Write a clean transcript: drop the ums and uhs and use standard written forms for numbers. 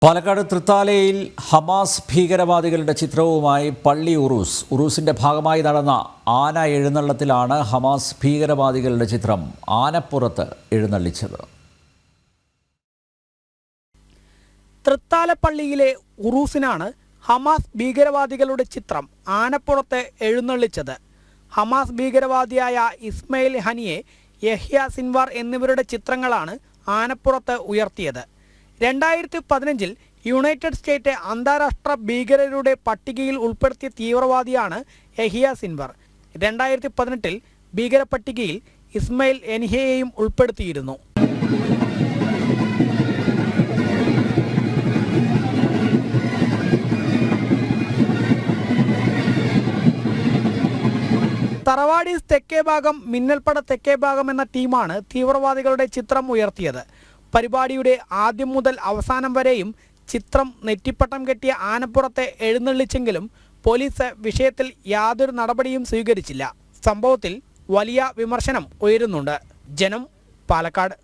Palakkad തൃത്താലയിൽ Hamas ഭീകരവാദികളുടെ ചിത്രവുമായി പള്ളി ഉറൂസിന്റെ ഭാഗമായി നടന്ന ആന എഴുന്നള്ളത്തിലാണ് ഹമാസ് ഭീകരവാദികളുടെ ചിത്രം ആനപ്പുറത്ത് എഴുന്നള്ളിച്ചത്. തൃത്താലപ്പള്ളിയിലെ ഉറൂസിനാണ് ഹമാസ് ഭീകരവാദികളുടെ ചിത്രം ആനപ്പുറത്ത് എഴുന്നള്ളിച്ചത്. ഹമാസ് ഭീകരവാദിയായ ഇസ്മയിൽ ഹനിയെ, യഹ്യ സിൻവാർ എന്നിവരുടെ ചിത്രങ്ങളാണ് ആനപ്പുറത്ത് ഉയർത്തിയത്. 2015 യുണൈറ്റഡ് സ്റ്റേറ്റ് അന്താരാഷ്ട്ര ഭീകരരുടെ പട്ടികയിൽ ഉൾപ്പെടുത്തിയ തീവ്രവാദിയാണ് യഹ്യ സിൻവാർ. 2018 ഭീകര പട്ടികയിൽ ഇസ്മയിൽ എനിഹയെയും ഉൾപ്പെടുത്തിയിരുന്നു. തറവാടീസ് തെക്കേഭാഗം, മിന്നൽപ്പട തെക്കേഭാഗം എന്ന ടീമാണ് തീവ്രവാദികളുടെ ചിത്രം ഉയർത്തിയത്. പരിപാടിയുടെ ആദ്യം മുതൽ അവസാനം വരെയും ചിത്രം നെറ്റിപ്പട്ടം കെട്ടിയ ആനപ്പുറത്തെ എഴുന്നള്ളിച്ചെങ്കിലും പോലീസ് വിഷയത്തിൽ യാതൊരു നടപടിയും സ്വീകരിച്ചില്ല. സംഭവത്തിൽ വലിയ വിമർശനം ഉയരുന്നുണ്ട്. ജനം, പാലക്കാട്.